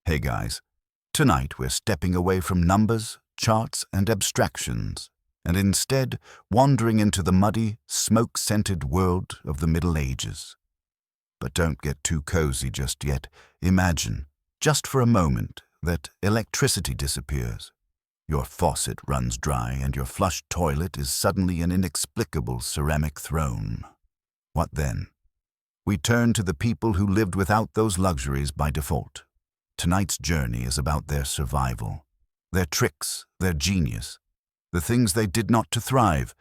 Hey guys, tonight we're stepping away from numbers, charts, and abstractions, and instead wandering into the muddy, smoke-scented world of the Middle Ages. But don't get too cozy just yet. Imagine, just for a moment, that electricity disappears. Your faucet runs dry and your flush toilet is suddenly an inexplicable ceramic throne. What then? We turn to the people who lived without those luxuries by default. Tonight's journey is about their survival, their tricks, their genius, the things they did not to thrive,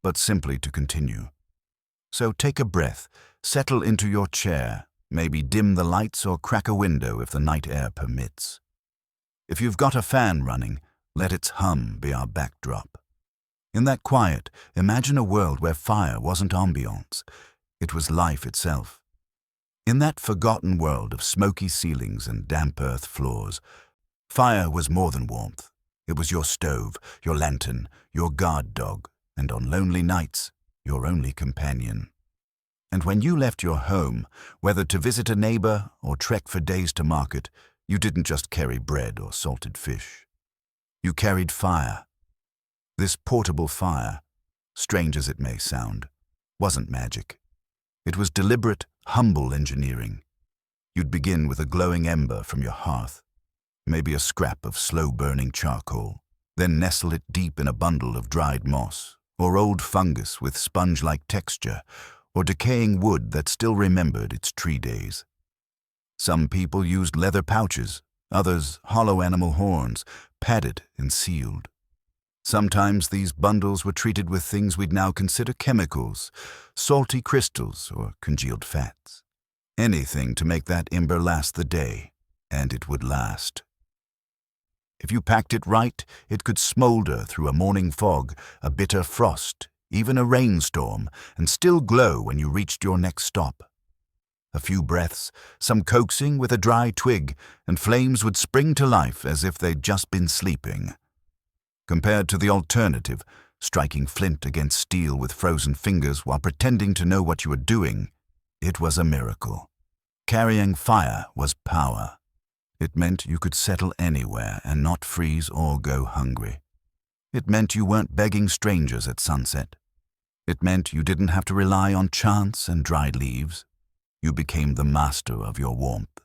but simply to continue. So take a breath, settle into your chair, maybe dim the lights or crack a window if the night air permits. If you've got a fan running, let its hum be our backdrop. In that quiet, imagine a world where fire wasn't ambiance, it was life itself. In that forgotten world of smoky ceilings and damp earth floors, fire was more than warmth. It was your stove, your lantern, your guard dog, and on lonely nights, your only companion. And when you left your home, whether to visit a neighbor or trek for days to market, you didn't just carry bread or salted fish. You carried fire. This portable fire, strange as it may sound, wasn't magic. It was deliberate, humble engineering. You'd begin with a glowing ember from your hearth, maybe a scrap of slow-burning charcoal, then nestle it deep in a bundle of dried moss, or old fungus with sponge-like texture, or decaying wood that still remembered its tree days. Some people used leather pouches, others hollow animal horns, padded and sealed. Sometimes these bundles were treated with things we'd now consider chemicals, salty crystals or congealed fats. Anything to make that ember last the day, and it would last. If you packed it right, it could smolder through a morning fog, a bitter frost, even a rainstorm, and still glow when you reached your next stop. A few breaths, some coaxing with a dry twig, and flames would spring to life as if they'd just been sleeping. Compared to the alternative, striking flint against steel with frozen fingers while pretending to know what you were doing, it was a miracle. Carrying fire was power. It meant you could settle anywhere and not freeze or go hungry. It meant you weren't begging strangers at sunset. It meant you didn't have to rely on chance and dried leaves. You became the master of your warmth.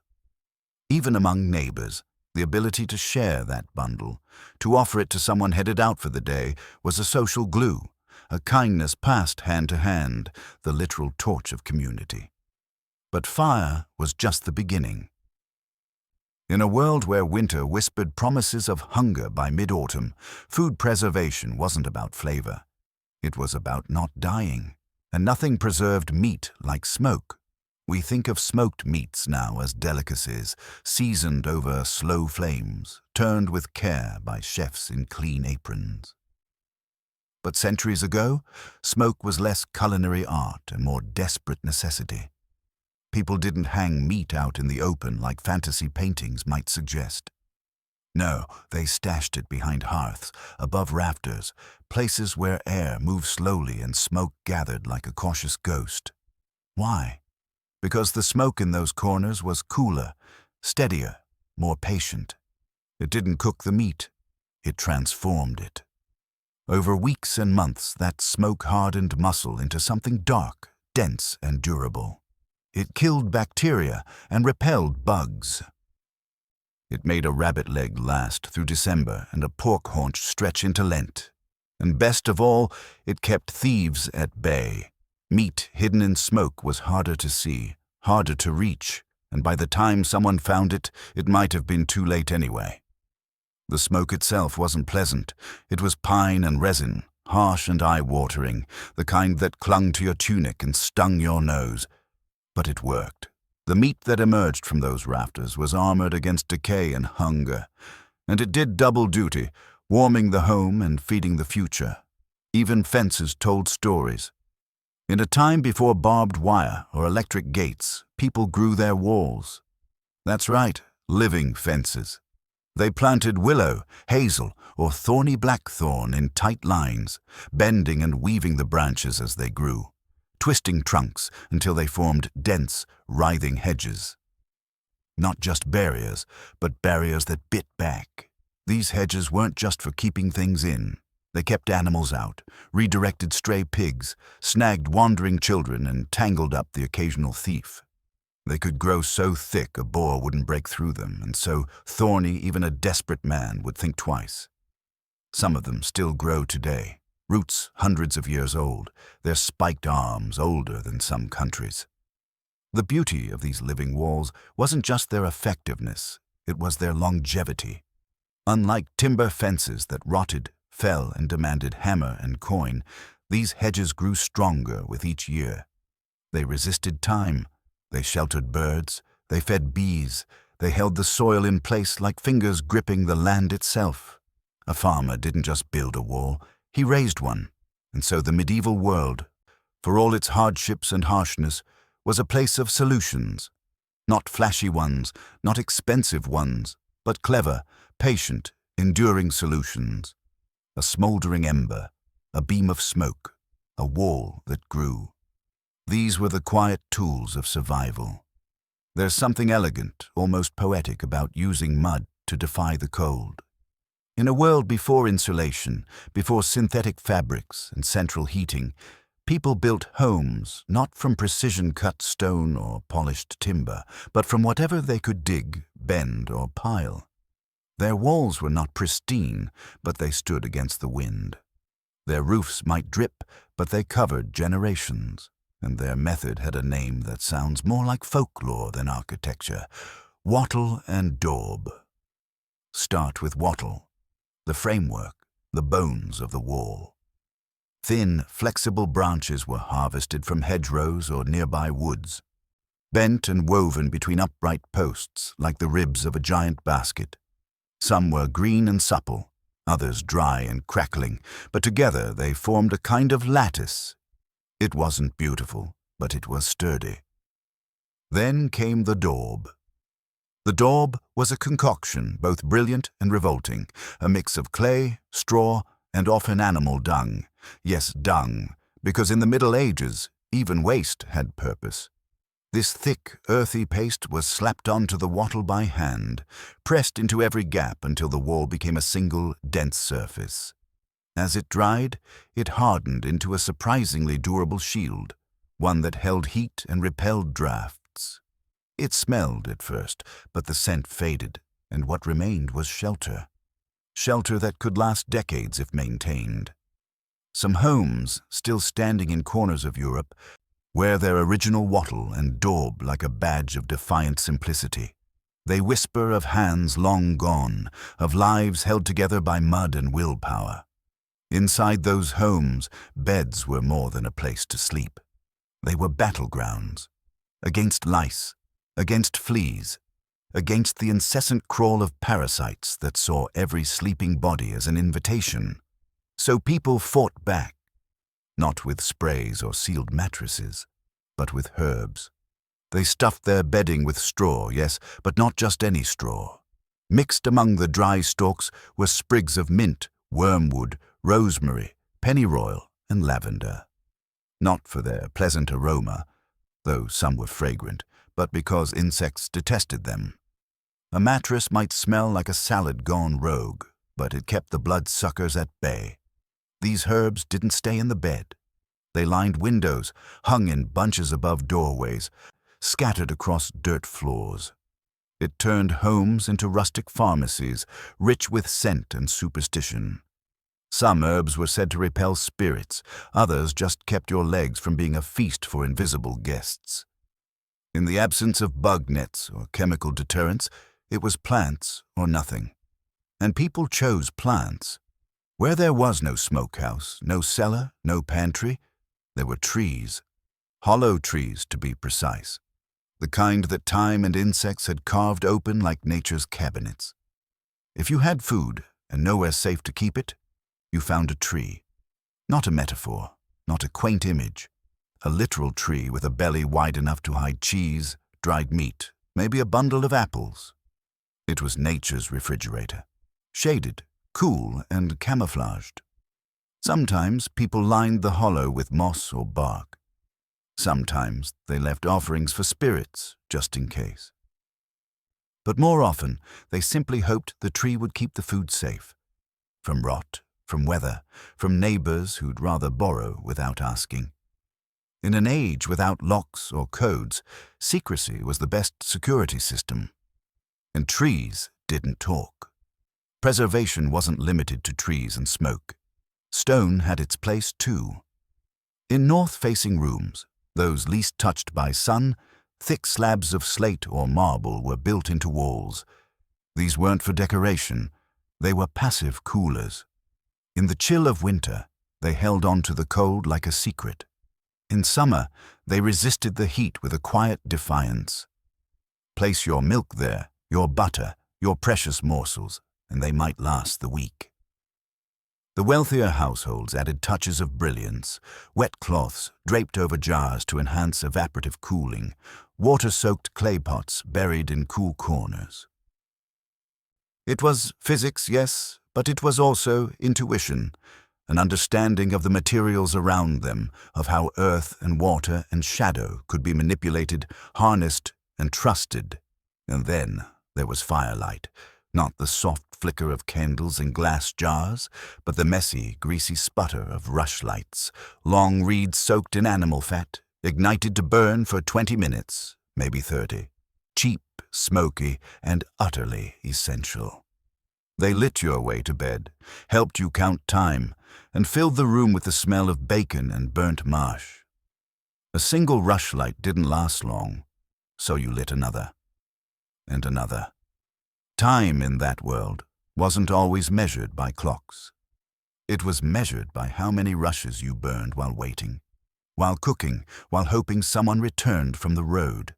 Even among neighbors, the ability to share that bundle, to offer it to someone headed out for the day, was a social glue, a kindness passed hand to hand, the literal torch of community. But fire was just the beginning. In a world where winter whispered promises of hunger by mid-autumn, food preservation wasn't about flavor. It was about not dying, and nothing preserved meat like smoke. We think of smoked meats now as delicacies, seasoned over slow flames, turned with care by chefs in clean aprons. But centuries ago, smoke was less culinary art and more desperate necessity. People didn't hang meat out in the open like fantasy paintings might suggest. No, they stashed it behind hearths, above rafters, places where air moved slowly and smoke gathered like a cautious ghost. Why? Because the smoke in those corners was cooler, steadier, more patient. It didn't cook the meat, it transformed it. Over weeks and months, that smoke hardened muscle into something dark, dense, and durable. It killed bacteria and repelled bugs. It made a rabbit leg last through December and a pork haunch stretch into Lent. And best of all, it kept thieves at bay. Meat hidden in smoke was harder to see, harder to reach, and by the time someone found it, it might have been too late anyway. The smoke itself wasn't pleasant. It was pine and resin, harsh and eye-watering, the kind that clung to your tunic and stung your nose. But it worked. The meat that emerged from those rafters was armored against decay and hunger, and it did double duty, warming the home and feeding the future. Even fences told stories. In a time before barbed wire or electric gates, people grew their walls. That's right, living fences. They planted willow, hazel, or thorny blackthorn in tight lines, bending and weaving the branches as they grew, twisting trunks until they formed dense, writhing hedges. Not just barriers, but barriers that bit back. These hedges weren't just for keeping things in. They kept animals out, redirected stray pigs, snagged wandering children, and tangled up the occasional thief. They could grow so thick a boar wouldn't break through them, and so thorny even a desperate man would think twice. Some of them still grow today, roots hundreds of years old, their spiked arms older than some countries. The beauty of these living walls wasn't just their effectiveness, it was their longevity. Unlike timber fences that rotted, fell, and demanded hammer and coin, these hedges grew stronger with each year. They resisted time, they sheltered birds, they fed bees, they held the soil in place like fingers gripping the land itself. A farmer didn't just build a wall, he raised one, and so the medieval world, for all its hardships and harshness, was a place of solutions. Not flashy ones, not expensive ones, but clever, patient, enduring solutions. A smoldering ember, a beam of smoke, a wall that grew. These were the quiet tools of survival. There's something elegant, almost poetic about using mud to defy the cold. In a world before insulation, before synthetic fabrics and central heating, people built homes not from precision-cut stone or polished timber, but from whatever they could dig, bend, or pile. Their walls were not pristine, but they stood against the wind. Their roofs might drip, but they covered generations, and their method had a name that sounds more like folklore than architecture: wattle and daub. Start with wattle, the framework, the bones of the wall. Thin, flexible branches were harvested from hedgerows or nearby woods, bent and woven between upright posts like the ribs of a giant basket. Some were green and supple, others dry and crackling, but together they formed a kind of lattice. It wasn't beautiful, but it was sturdy. Then came the daub. The daub was a concoction, both brilliant and revolting, a mix of clay, straw, and often animal dung. Yes, dung, because in the Middle Ages, even waste had purpose. This thick, earthy paste was slapped onto the wattle by hand, pressed into every gap until the wall became a single, dense surface. As it dried, it hardened into a surprisingly durable shield, one that held heat and repelled drafts. It smelled at first, but the scent faded, and what remained was shelter. Shelter that could last decades if maintained. Some homes, still standing in corners of Europe, wear their original wattle and daub like a badge of defiant simplicity. They whisper of hands long gone, of lives held together by mud and willpower. Inside those homes, beds were more than a place to sleep. They were battlegrounds, against lice, against fleas, against the incessant crawl of parasites that saw every sleeping body as an invitation. So people fought back, not with sprays or sealed mattresses, but with herbs. They stuffed their bedding with straw, yes, but not just any straw. Mixed among the dry stalks were sprigs of mint, wormwood, rosemary, pennyroyal, and lavender. Not for their pleasant aroma, though some were fragrant, but because insects detested them. A mattress might smell like a salad gone rogue, but it kept the bloodsuckers at bay. These herbs didn't stay in the bed. They lined windows, hung in bunches above doorways, scattered across dirt floors. It turned homes into rustic pharmacies, rich with scent and superstition. Some herbs were said to repel spirits, others just kept your legs from being a feast for invisible guests. In the absence of bug nets or chemical deterrents, it was plants or nothing. And people chose plants. Where there was no smokehouse, no cellar, no pantry, there were trees. Hollow trees, to be precise. The kind that time and insects had carved open like nature's cabinets. If you had food and nowhere safe to keep it, you found a tree. Not a metaphor, not a quaint image. A literal tree with a belly wide enough to hide cheese, dried meat, maybe a bundle of apples. It was nature's refrigerator, shaded, cool, and camouflaged. Sometimes people lined the hollow with moss or bark. Sometimes they left offerings for spirits, just in case. But more often, they simply hoped the tree would keep the food safe. From rot, from weather, from neighbors who'd rather borrow without asking. In an age without locks or codes, secrecy was the best security system. And trees didn't talk. Preservation wasn't limited to trees and smoke. Stone had its place too. In north-facing rooms, those least touched by sun, thick slabs of slate or marble were built into walls. These weren't for decoration, they were passive coolers. In the chill of winter, they held on to the cold like a secret. In summer, they resisted the heat with a quiet defiance. Place your milk there, your butter, your precious morsels, and they might last the week. The wealthier households added touches of brilliance, wet cloths draped over jars to enhance evaporative cooling, water-soaked clay pots buried in cool corners. It was physics, yes, but it was also intuition, an understanding of the materials around them, of how earth and water and shadow could be manipulated, harnessed, and trusted. And then there was firelight, not the soft flicker of candles in glass jars, but the messy, greasy sputter of rushlights, long reeds soaked in animal fat, ignited to burn for 20 minutes, maybe 30. Cheap, smoky, and utterly essential. They lit your way to bed, helped you count time, and filled the room with the smell of bacon and burnt marsh. A single rushlight didn't last long, so you lit another, and another. Time in that world wasn't always measured by clocks. It was measured by how many rushes you burned while waiting, while cooking, while hoping someone returned from the road.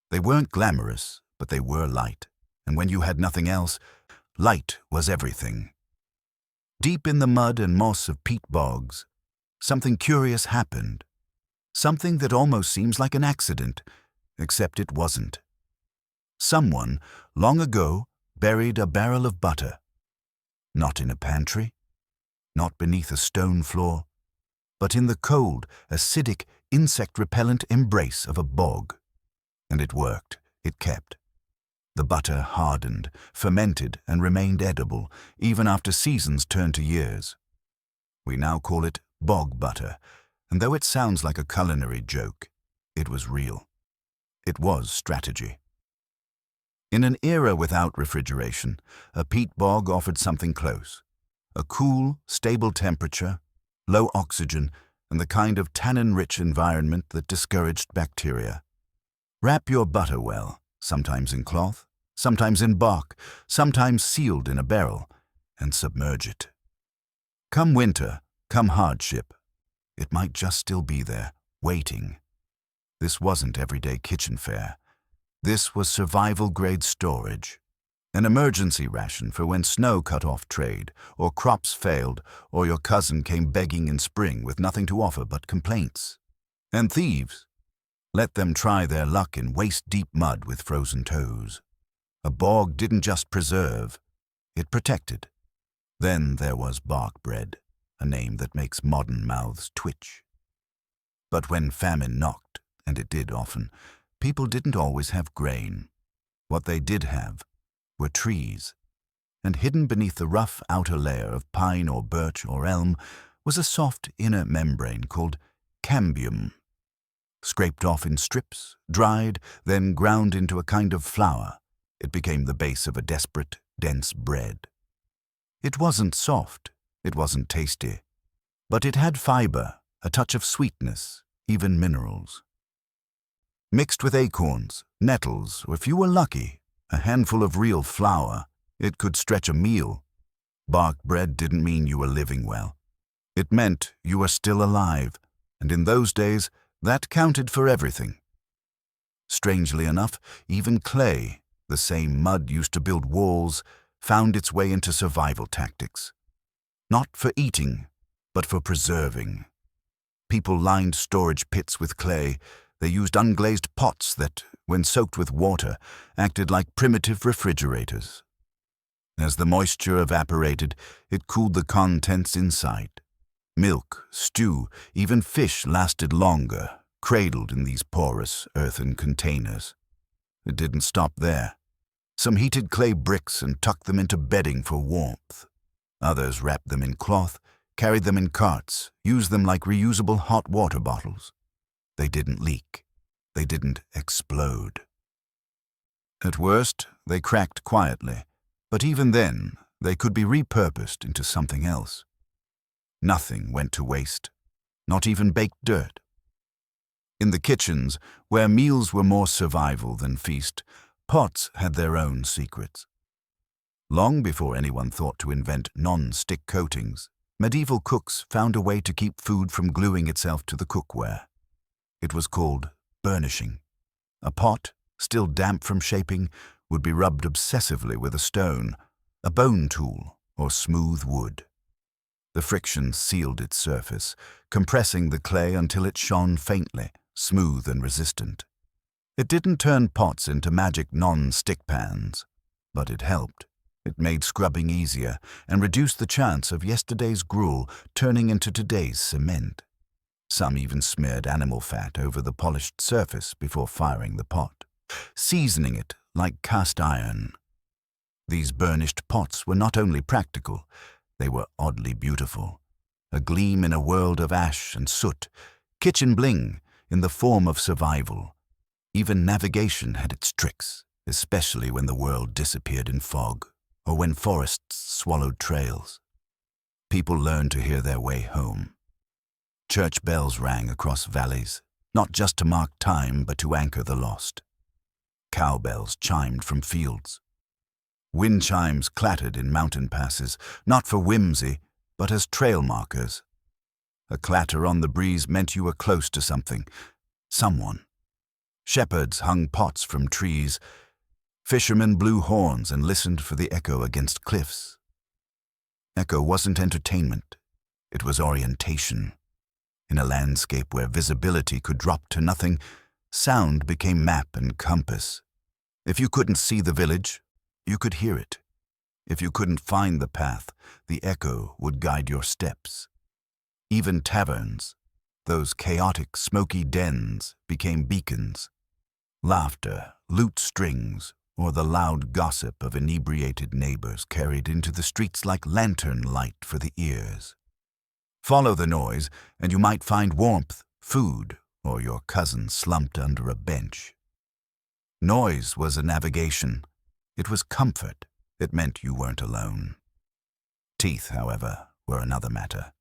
They weren't glamorous, but they were light, and when you had nothing else, light was everything. Deep in the mud and moss of peat bogs, something curious happened. Something that almost seems like an accident, except it wasn't. Someone, long ago, buried a barrel of butter. Not in a pantry, not beneath a stone floor, but in the cold, acidic, insect-repellent embrace of a bog. And it worked. It kept. The butter hardened, fermented, and remained edible, even after seasons turned to years. We now call it bog butter, and though it sounds like a culinary joke, it was real. It was strategy. In an era without refrigeration, a peat bog offered something close. A cool, stable temperature, low oxygen, and the kind of tannin-rich environment that discouraged bacteria. Wrap your butter well, sometimes in cloth, sometimes in bark, sometimes sealed in a barrel, and submerge it. Come winter, come hardship, it might just still be there, waiting. This wasn't everyday kitchen fare. This was survival-grade storage. An emergency ration for when snow cut off trade, or crops failed, or your cousin came begging in spring with nothing to offer but complaints. And thieves, let them try their luck in waist-deep mud with frozen toes. A bog didn't just preserve, it protected. Then there was bark bread, a name that makes modern mouths twitch. But when famine knocked, and it did often, people didn't always have grain. What they did have were trees, and hidden beneath the rough outer layer of pine or birch or elm was a soft inner membrane called cambium. Scraped off in strips, dried, then ground into a kind of flour, it became the base of a desperate, dense bread. It wasn't soft, it wasn't tasty, but it had fiber, a touch of sweetness, even minerals. Mixed with acorns, nettles, or if you were lucky, a handful of real flour, it could stretch a meal. Bark bread didn't mean you were living well. It meant you were still alive, and in those days, that counted for everything. Strangely enough, even clay, the same mud used to build walls, found its way into survival tactics. Not for eating, but for preserving. People lined storage pits with clay. They used unglazed pots that, when soaked with water, acted like primitive refrigerators. As the moisture evaporated, it cooled the contents inside. Milk, stew, even fish lasted longer, cradled in these porous earthen containers. It didn't stop there. Some heated clay bricks and tucked them into bedding for warmth. Others wrapped them in cloth, carried them in carts, used them like reusable hot water bottles. They didn't leak. They didn't explode. At worst, they cracked quietly, but even then, they could be repurposed into something else. Nothing went to waste, not even baked dirt. In the kitchens, where meals were more survival than feast, pots had their own secrets. Long before anyone thought to invent non-stick coatings, medieval cooks found a way to keep food from gluing itself to the cookware. It was called burnishing. A pot, still damp from shaping, would be rubbed obsessively with a stone, a bone tool, or smooth wood. The friction sealed its surface, compressing the clay until it shone faintly, smooth and resistant. It didn't turn pots into magic non-stick pans, but it helped. It made scrubbing easier and reduced the chance of yesterday's gruel turning into today's cement. Some even smeared animal fat over the polished surface before firing the pot, seasoning it like cast iron. These burnished pots were not only practical, they were oddly beautiful, a gleam in a world of ash and soot, kitchen bling in the form of survival. Even navigation had its tricks, especially when the world disappeared in fog or when forests swallowed trails. People learned to hear their way home. Church bells rang across valleys, not just to mark time but to anchor the lost. Cowbells chimed from fields. Wind chimes clattered in mountain passes, not for whimsy, but as trail markers. A clatter on the breeze meant you were close to something, someone. Shepherds hung pots from trees. Fishermen blew horns and listened for the echo against cliffs. Echo wasn't entertainment. It was orientation. In a landscape where visibility could drop to nothing, sound became map and compass. If you couldn't see the village, you could hear it. If you couldn't find the path, the echo would guide your steps. Even taverns, those chaotic, smoky dens, became beacons. Laughter, lute strings, or the loud gossip of inebriated neighbors carried into the streets like lantern light for the ears. Follow the noise, and you might find warmth, food, or your cousin slumped under a bench. Noise was a navigation. It was comfort. It meant you weren't alone. Teeth, however, were another matter.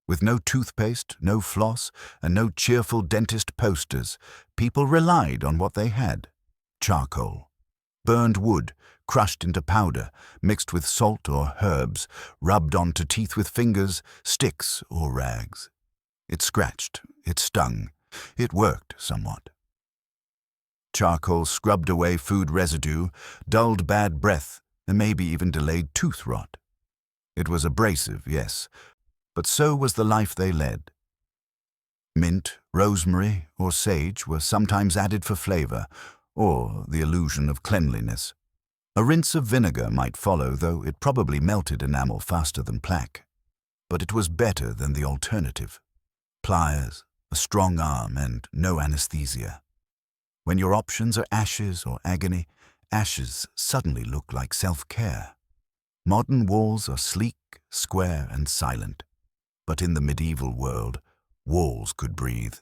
With no toothpaste, no floss, and no cheerful dentist posters, people relied on what they had. Charcoal, burned wood, crushed into powder, mixed with salt or herbs, rubbed onto teeth with fingers, sticks, or rags. It scratched, it stung, it worked somewhat. Charcoal scrubbed away food residue, dulled bad breath, and maybe even delayed tooth rot. It was abrasive, yes, but so was the life they led. Mint, rosemary, or sage were sometimes added for flavor, or the illusion of cleanliness. A rinse of vinegar might follow, though it probably melted enamel faster than plaque. But it was better than the alternative. Pliers, a strong arm, and no anesthesia. When your options are ashes or agony, ashes suddenly look like self-care. Modern walls are sleek, square, and silent. But in the medieval world, walls could breathe.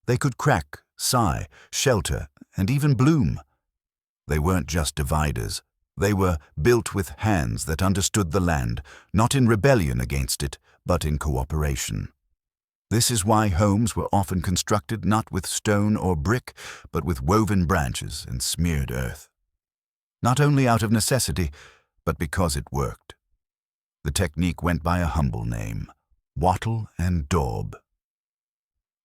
They could crack, sigh, shelter, and even bloom. They weren't just dividers. They were built with hands that understood the land, not in rebellion against it, but in cooperation. This is why homes were often constructed not with stone or brick, but with woven branches and smeared earth. Not only out of necessity, but because it worked. The technique went by a humble name, wattle and daub.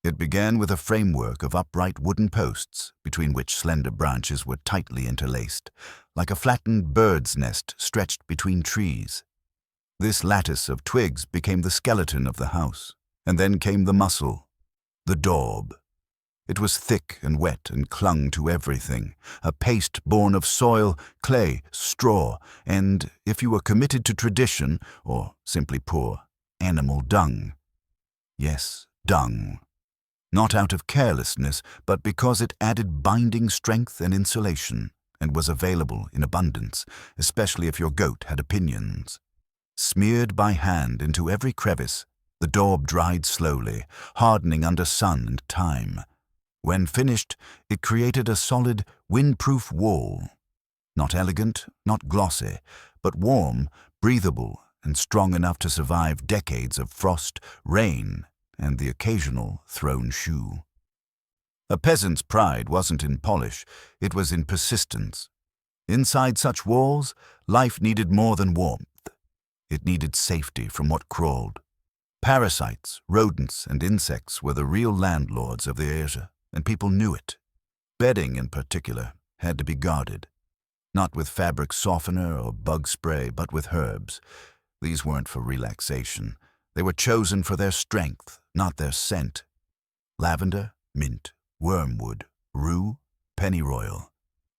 It began with a framework of upright wooden posts, between which slender branches were tightly interlaced, like a flattened bird's nest stretched between trees. This lattice of twigs became the skeleton of the house, and then came the muscle, the daub. It was thick and wet and clung to everything, a paste born of soil, clay, straw, and, if you were committed to tradition, or simply poor, animal dung. Yes, dung. Not out of carelessness, but because it added binding strength and insulation, and was available in abundance, especially if your goat had opinions. Smeared by hand into every crevice, the daub dried slowly, hardening under sun and time. When finished, it created a solid, windproof wall. Not elegant, not glossy, but warm, breathable, and strong enough to survive decades of frost, rain, and the occasional thrown shoe. A peasant's pride wasn't in polish, it was in persistence. Inside such walls, life needed more than warmth. It needed safety from what crawled. Parasites, rodents, and insects were the real landlords of the area, and people knew it. Bedding, in particular, had to be guarded. Not with fabric softener or bug spray, but with herbs. These weren't for relaxation. They were chosen for their strength, not their scent. Lavender, mint, wormwood, rue, pennyroyal.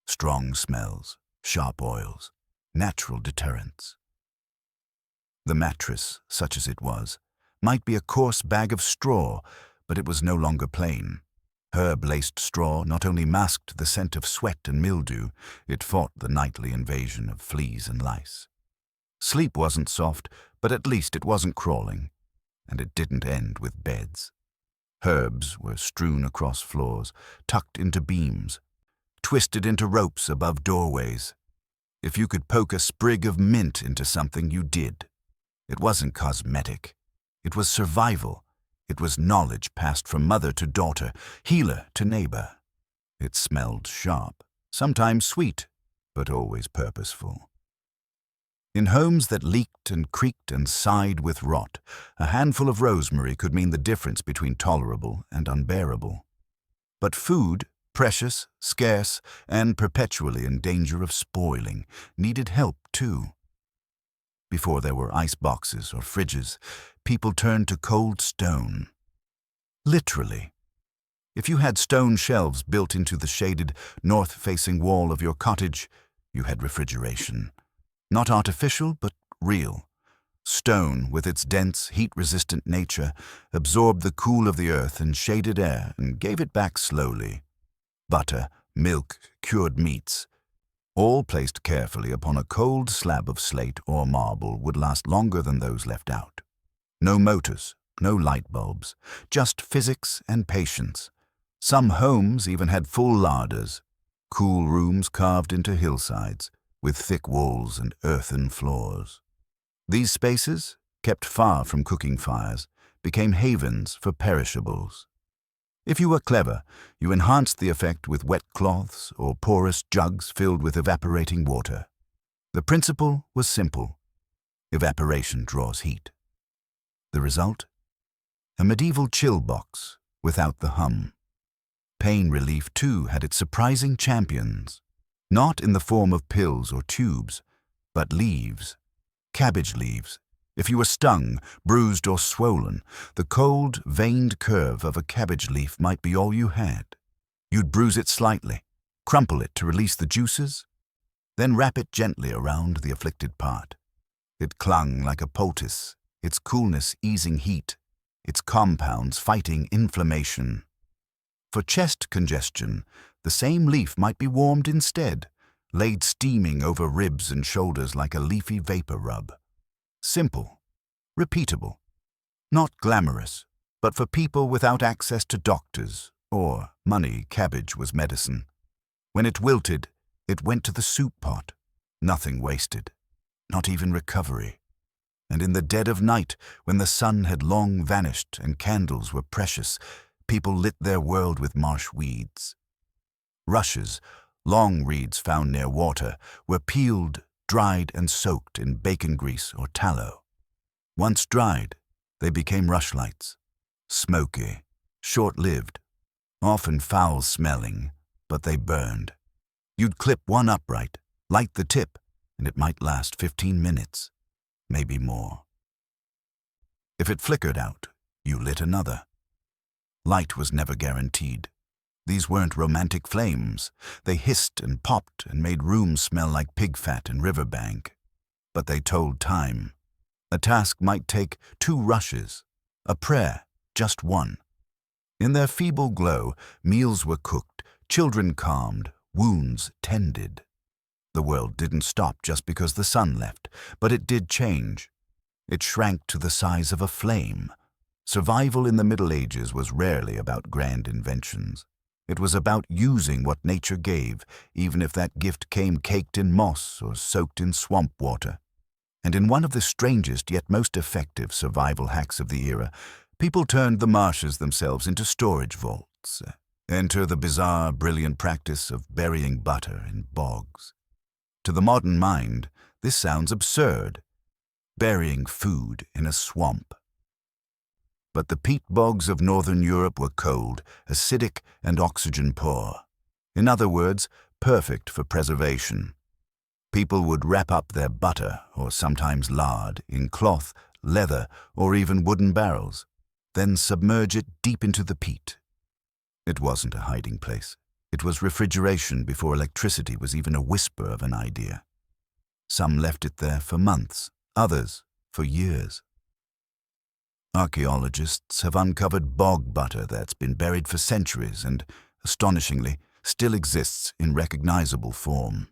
Strong smells, sharp oils, natural deterrents. The mattress, such as it was, might be a coarse bag of straw, but it was no longer plain. Herb-laced straw not only masked the scent of sweat and mildew, it fought the nightly invasion of fleas and lice. Sleep wasn't soft, but at least it wasn't crawling, and it didn't end with beds. Herbs were strewn across floors, tucked into beams, twisted into ropes above doorways. If you could poke a sprig of mint into something, you did. It wasn't cosmetic. It was survival. It was knowledge passed from mother to daughter, healer to neighbor. It smelled sharp, sometimes sweet, but always purposeful. In homes that leaked and creaked and sighed with rot, a handful of rosemary could mean the difference between tolerable and unbearable. But food, precious, scarce, and perpetually in danger of spoiling, needed help too. Before there were ice boxes or fridges, people turned to cold stone. Literally. If you had stone shelves built into the shaded, north-facing wall of your cottage, you had refrigeration. Not artificial, but real. Stone, with its dense, heat-resistant nature, absorbed the cool of the earth and shaded air and gave it back slowly. Butter, milk, cured meats, all placed carefully upon a cold slab of slate or marble, would last longer than those left out. No motors, no light bulbs, just physics and patience. Some homes even had full larders, cool rooms carved into hillsides, with thick walls and earthen floors. These spaces, kept far from cooking fires, became havens for perishables. If you were clever, you enhanced the effect with wet cloths or porous jugs filled with evaporating water. The principle was simple. Evaporation draws heat. The result? A medieval chill box without the hum. Pain relief, too, had its surprising champions. Not in the form of pills or tubes, but leaves. Cabbage leaves. If you were stung, bruised, or swollen, the cold, veined curve of a cabbage leaf might be all you had. You'd bruise it slightly, crumple it to release the juices, then wrap it gently around the afflicted part. It clung like a poultice, its coolness easing heat, its compounds fighting inflammation. For chest congestion, the same leaf might be warmed instead, laid steaming over ribs and shoulders like a leafy vapor rub. Simple, repeatable, not glamorous, but for people without access to doctors or money. Cabbage was medicine. When it wilted, it went to the soup pot. Nothing wasted, not even recovery. And in the dead of night, when the sun had long vanished and candles were precious, people lit their world with marsh weeds. Rushes, long reeds found near water, were peeled, dried, and soaked in bacon grease or tallow. Once dried, they became rushlights. Smoky, short-lived, often foul-smelling, but they burned. You'd clip one upright, light the tip, and it might last 15 minutes, maybe more. If it flickered out, you lit another. Light was never guaranteed. These weren't romantic flames. They hissed and popped and made rooms smell like pig fat and riverbank. But they told time. A task might take 2 rushes, a prayer, just one. In their feeble glow, meals were cooked, children calmed, wounds tended. The world didn't stop just because the sun left, but it did change. It shrank to the size of a flame. Survival in the Middle Ages was rarely about grand inventions. It was about using what nature gave, even if that gift came caked in moss or soaked in swamp water. And in one of the strangest yet most effective survival hacks of the era, people turned the marshes themselves into storage vaults. Enter the bizarre, brilliant practice of burying butter in bogs. To the modern mind, this sounds absurd. Burying food in a swamp. But the peat bogs of northern Europe were cold, acidic, and oxygen-poor. In other words, perfect for preservation. People would wrap up their butter, or sometimes lard, in cloth, leather, or even wooden barrels, then submerge it deep into the peat. It wasn't a hiding place. It was refrigeration before electricity was even a whisper of an idea. Some left it there for months, others for years. Archaeologists have uncovered bog butter that's been buried for centuries and, astonishingly, still exists in recognizable form.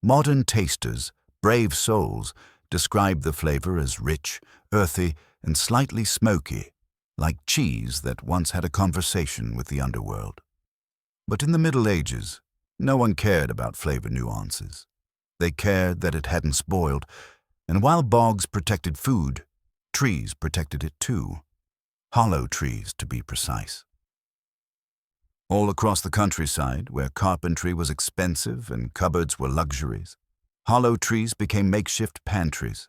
Modern tasters, brave souls, describe the flavor as rich, earthy, and slightly smoky, like cheese that once had a conversation with the underworld. But in the Middle Ages, no one cared about flavor nuances. They cared that it hadn't spoiled, and while bogs protected food, trees protected it too. Hollow trees, to be precise. All across the countryside, where carpentry was expensive and cupboards were luxuries, hollow trees became makeshift pantries.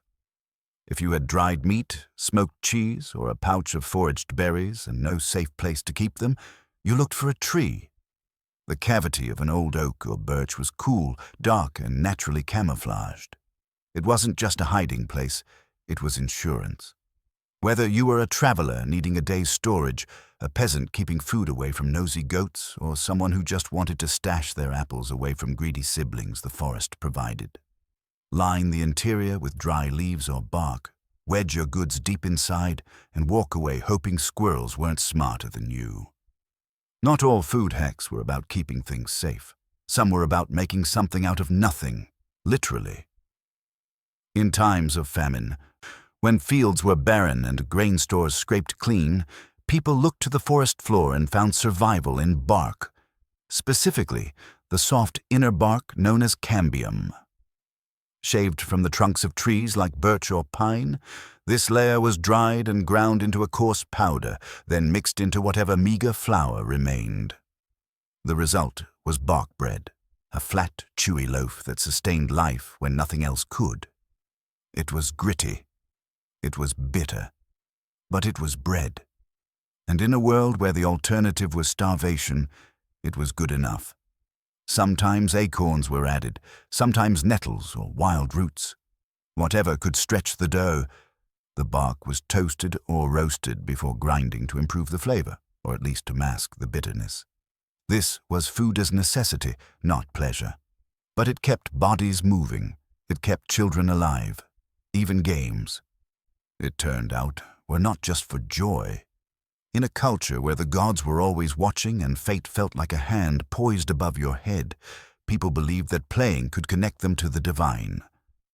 If you had dried meat, smoked cheese, or a pouch of foraged berries and no safe place to keep them, you looked for a tree. The cavity of an old oak or birch was cool, dark, and naturally camouflaged. It wasn't just a hiding place, it was insurance. Whether you were a traveler needing a day's storage, a peasant keeping food away from nosy goats, or someone who just wanted to stash their apples away from greedy siblings the forest provided. Line the interior with dry leaves or bark, wedge your goods deep inside, and walk away hoping squirrels weren't smarter than you. Not all food hacks were about keeping things safe. Some were about making something out of nothing, literally. In times of famine, when fields were barren and grain stores scraped clean, people looked to the forest floor and found survival in bark, specifically the soft inner bark known as cambium. Shaved from the trunks of trees like birch or pine, this layer was dried and ground into a coarse powder, then mixed into whatever meager flour remained. The result was bark bread, a flat, chewy loaf that sustained life when nothing else could. It was gritty. It was bitter. But it was bread. And in a world where the alternative was starvation, it was good enough. Sometimes acorns were added, sometimes nettles or wild roots. Whatever could stretch the dough, the bark was toasted or roasted before grinding to improve the flavor, or at least to mask the bitterness. This was food as necessity, not pleasure. But it kept bodies moving. It kept children alive. Even games, it turned out, were not just for joy. In a culture where the gods were always watching and fate felt like a hand poised above your head, people believed that playing could connect them to the divine.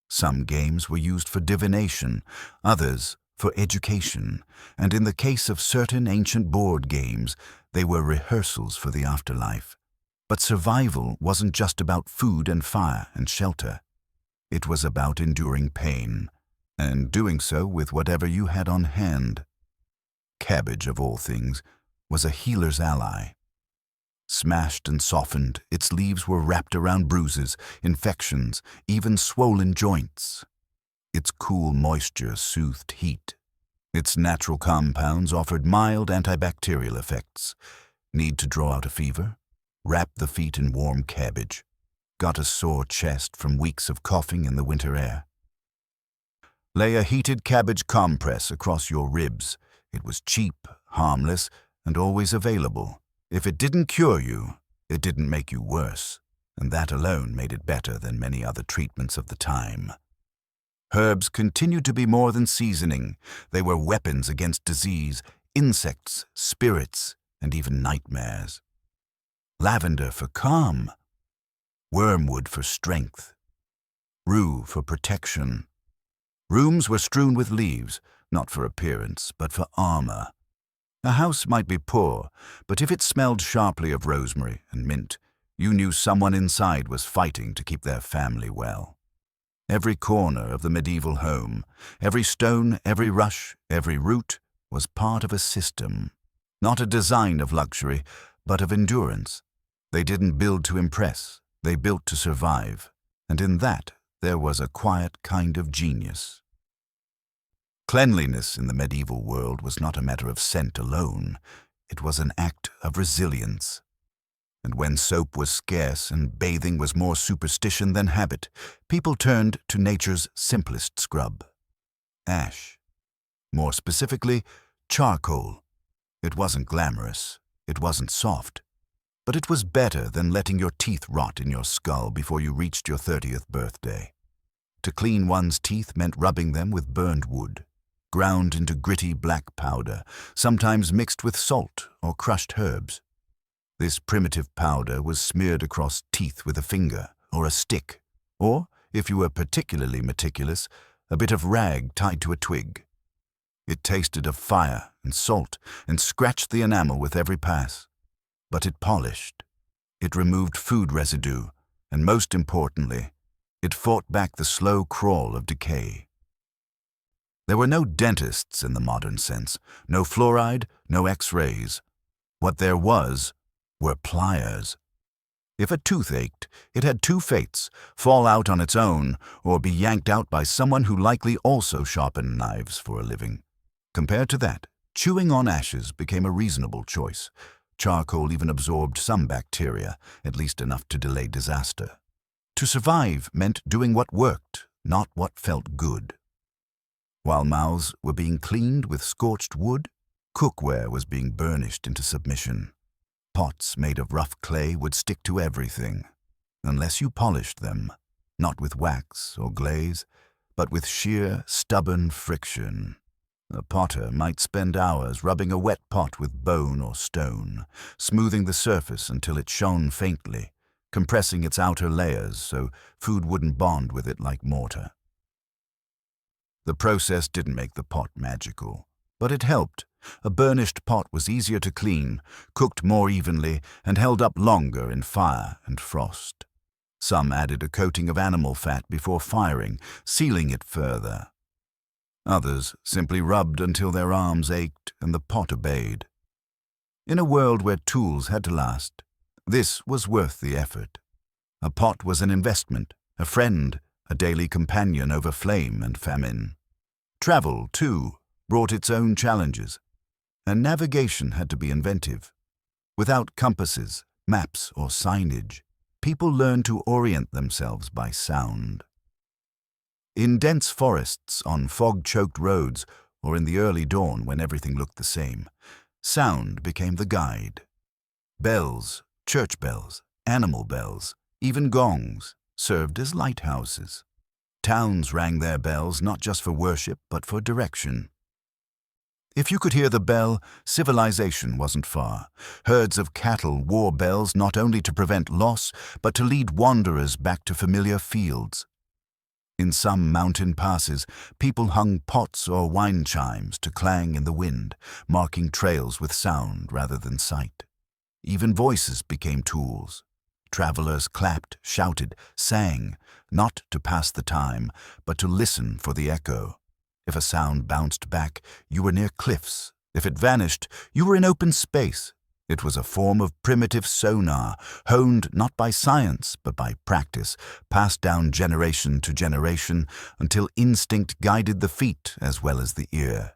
Some games were used for divination, others for education, and in the case of certain ancient board games, they were rehearsals for the afterlife. But survival wasn't just about food and fire and shelter. It was about enduring pain, and doing so with whatever you had on hand. Cabbage, of all things, was a healer's ally. Smashed and softened, its leaves were wrapped around bruises, infections, even swollen joints. Its cool moisture soothed heat. Its natural compounds offered mild antibacterial effects. Need to draw out a fever? Wrap the feet in warm cabbage. Got a sore chest from weeks of coughing in the winter air? Lay a heated cabbage compress across your ribs. It was cheap, harmless, and always available. If it didn't cure you, it didn't make you worse, and that alone made it better than many other treatments of the time. Herbs continued to be more than seasoning. They were weapons against disease, insects, spirits, and even nightmares. Lavender for calm. Wormwood for strength. rue for protection. Rooms were strewn with leaves, not for appearance, but for armor. A house might be poor, but if it smelled sharply of rosemary and mint, you knew someone inside was fighting to keep their family well. Every corner of the medieval home, every stone, every rush, every root, was part of a system. Not a design of luxury, but of endurance. They didn't build to impress, they built to survive, and in that there was a quiet kind of genius. Cleanliness in the medieval world was not a matter of scent alone, it was an act of resilience. And when soap was scarce and bathing was more superstition than habit, people turned to nature's simplest scrub: ash. More specifically, charcoal. It wasn't glamorous, it wasn't soft, but it was better than letting your teeth rot in your skull before you reached your 30th birthday. To clean one's teeth meant rubbing them with burned wood, ground into gritty black powder, sometimes mixed with salt or crushed herbs. This primitive powder was smeared across teeth with a finger or a stick, or, if you were particularly meticulous, a bit of rag tied to a twig. It tasted of fire and salt and scratched the enamel with every pass. But it polished. It removed food residue, and most importantly, it fought back the slow crawl of decay. There were no dentists in the modern sense, no fluoride, no X-rays. What there was were pliers. If a tooth ached, it had two fates: fall out on its own or be yanked out by someone who likely also sharpened knives for a living. Compared to that, chewing on ashes became a reasonable choice. Charcoal even absorbed some bacteria, at least enough to delay disaster. To survive meant doing what worked, not what felt good. While mouths were being cleaned with scorched wood, cookware was being burnished into submission. Pots made of rough clay would stick to everything, unless you polished them, not with wax or glaze, but with sheer, stubborn friction. A potter might spend hours rubbing a wet pot with bone or stone, smoothing the surface until it shone faintly, compressing its outer layers so food wouldn't bond with it like mortar. The process didn't make the pot magical, but it helped. A burnished pot was easier to clean, cooked more evenly, and held up longer in fire and frost. Some added a coating of animal fat before firing, sealing it further. Others simply rubbed until their arms ached and the pot obeyed. In a world where tools had to last, this was worth the effort. A pot was an investment, a friend, a daily companion over flame and famine. Travel, too, brought its own challenges, and navigation had to be inventive. Without compasses, maps, or signage, people learned to orient themselves by sound. In dense forests, on fog-choked roads, or in the early dawn when everything looked the same, sound became the guide. Bells, church bells, animal bells, even gongs, served as lighthouses. Towns rang their bells not just for worship, but for direction. If you could hear the bell, civilization wasn't far. Herds of cattle wore bells not only to prevent loss, but to lead wanderers back to familiar fields. In some mountain passes, people hung pots or wine chimes to clang in the wind, marking trails with sound rather than sight. Even voices became tools. Travelers clapped, shouted, sang, not to pass the time, but to listen for the echo. If a sound bounced back, you were near cliffs. If it vanished, you were in open space. It was a form of primitive sonar, honed not by science, but by practice, passed down generation to generation until instinct guided the feet as well as the ear.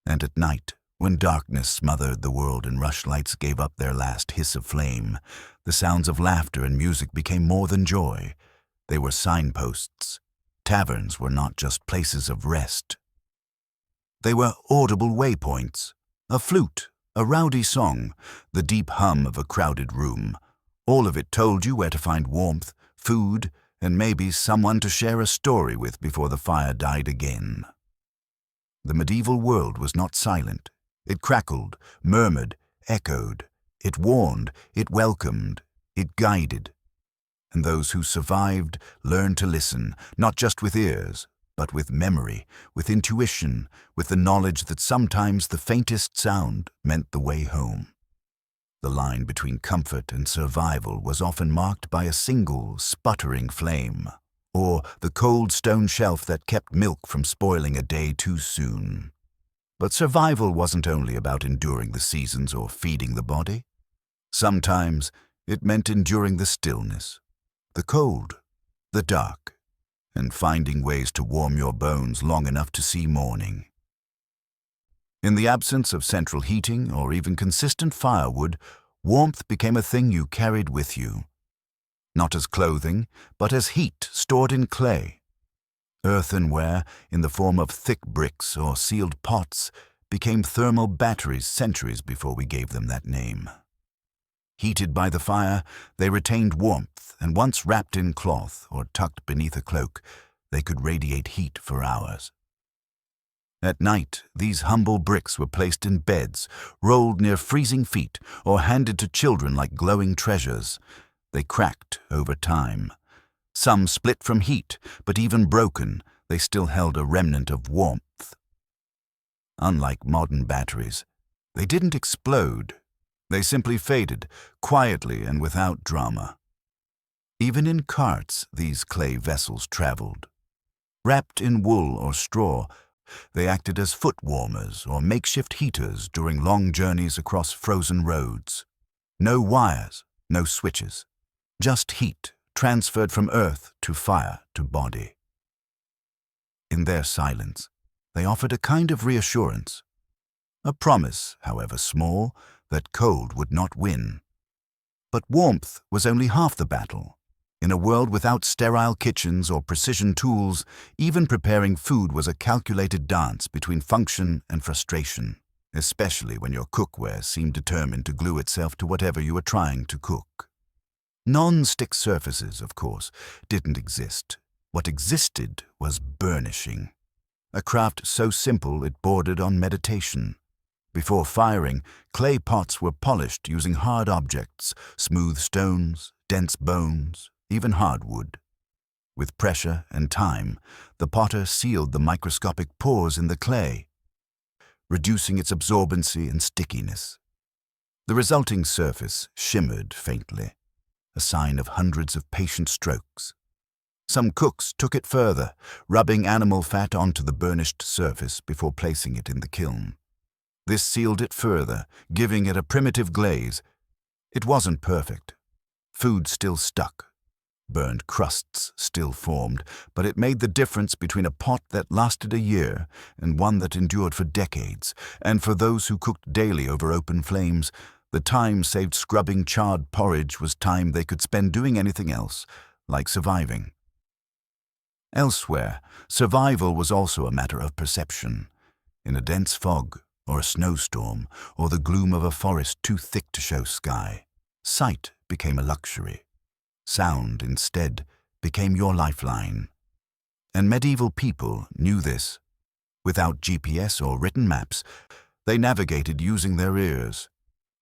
And at night, when darkness smothered the world and rushlights gave up their last hiss of flame, the sounds of laughter and music became more than joy. They were signposts. Taverns were not just places of rest. They were audible waypoints. A flute, a rowdy song, the deep hum of a crowded room. All of it told you where to find warmth, food, and maybe someone to share a story with before the fire died again. The medieval world was not silent. It crackled, murmured, echoed. It warned, it welcomed, it guided. And those who survived learned to listen, not just with ears, but with memory, with intuition, with the knowledge that sometimes the faintest sound meant the way home. The line between comfort and survival was often marked by a single, sputtering flame, or the cold stone shelf that kept milk from spoiling a day too soon. But survival wasn't only about enduring the seasons or feeding the body. Sometimes it meant enduring the stillness, the cold, the dark, and finding ways to warm your bones long enough to see morning. In the absence of central heating or even consistent firewood, warmth became a thing you carried with you. Not as clothing, but as heat stored in clay. Earthenware, in the form of thick bricks or sealed pots, became thermal batteries centuries before we gave them that name. Heated by the fire, they retained warmth, and once wrapped in cloth or tucked beneath a cloak, they could radiate heat for hours. At night, these humble bricks were placed in beds, rolled near freezing feet, or handed to children like glowing treasures. They cracked over time. Some split from heat, but even broken, they still held a remnant of warmth. Unlike modern batteries, they didn't explode. They simply faded, quietly and without drama. Even in carts, these clay vessels traveled. Wrapped in wool or straw, they acted as foot warmers or makeshift heaters during long journeys across frozen roads. No wires, no switches. Just heat transferred from earth to fire to body. In their silence, they offered a kind of reassurance. A promise, however small, that cold would not win. But warmth was only half the battle. In a world without sterile kitchens or precision tools, even preparing food was a calculated dance between function and frustration, especially when your cookware seemed determined to glue itself to whatever you were trying to cook. Non-stick surfaces, of course, didn't exist. What existed was burnishing, a craft so simple it bordered on meditation. Before firing, clay pots were polished using hard objects, smooth stones, dense bones, even hardwood. With pressure and time, the potter sealed the microscopic pores in the clay, reducing its absorbency and stickiness. The resulting surface shimmered faintly, a sign of hundreds of patient strokes. Some cooks took it further, rubbing animal fat onto the burnished surface before placing it in the kiln. This sealed it further, giving it a primitive glaze. It wasn't perfect. Food still stuck. Burned crusts still formed, but it made the difference between a pot that lasted a year and one that endured for decades. And for those who cooked daily over open flames, the time saved scrubbing charred porridge was time they could spend doing anything else, like surviving. Elsewhere, survival was also a matter of perception. In a dense fog, or a snowstorm, or the gloom of a forest too thick to show sky, sight became a luxury. Sound, instead, became your lifeline. And medieval people knew this. Without GPS or written maps, they navigated using their ears.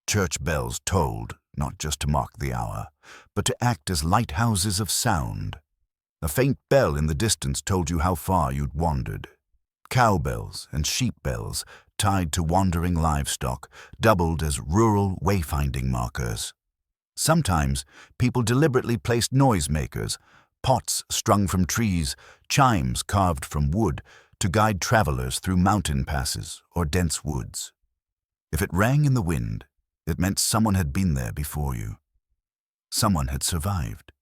Church bells tolled, not just to mark the hour, but to act as lighthouses of sound. A faint bell in the distance told you how far you'd wandered. Cowbells and sheep bells, tied to wandering livestock, doubled as rural wayfinding markers. Sometimes people deliberately placed noisemakers, pots strung from trees, chimes carved from wood, to guide travelers through mountain passes or dense woods. If it rang in the wind, it meant someone had been there before you. Someone had survived.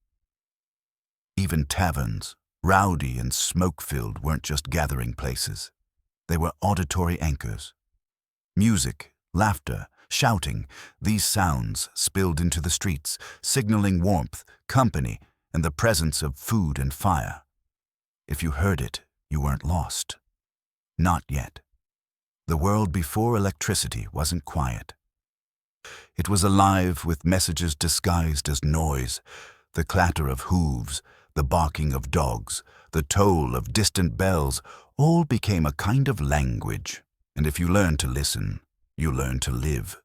Even taverns, rowdy and smoke-filled, weren't just gathering places. They were auditory anchors. Music, laughter, shouting, these sounds spilled into the streets, signaling warmth, company, and the presence of food and fire. If you heard it, you weren't lost. Not yet. The world before electricity wasn't quiet. It was alive with messages disguised as noise, the clatter of hooves, the barking of dogs, the toll of distant bells, all became a kind of language. And if you learned to listen, you learned to live.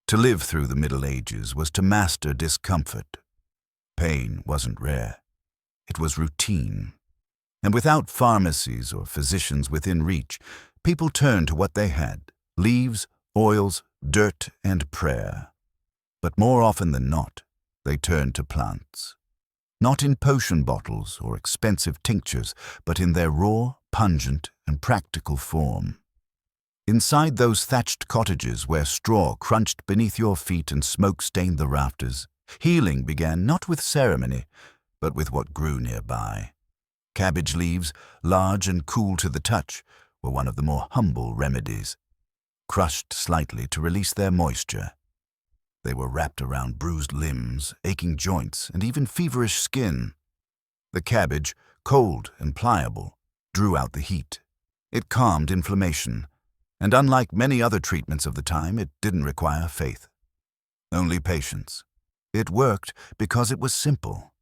To live through the Middle Ages was to master discomfort. pain wasn't rare. It was routine. And without pharmacies or physicians within reach, people turned to what they had: leaves, oils, dirt, and prayer. But more often than not, they turned to plants. Not in potion bottles or expensive tinctures, but in their raw, pungent, and practical form. Inside those thatched cottages where straw crunched beneath your feet and smoke stained the rafters, healing began not with ceremony, but with what grew nearby. Cabbage leaves, large and cool to the touch, were one of the more humble remedies. Crushed slightly to release their moisture, they were wrapped around bruised limbs, aching joints, and even feverish skin. The cabbage, cold and pliable, drew out the heat. It calmed inflammation, and unlike many other treatments of the time, it didn't require faith. Only patience. It worked because it was simple.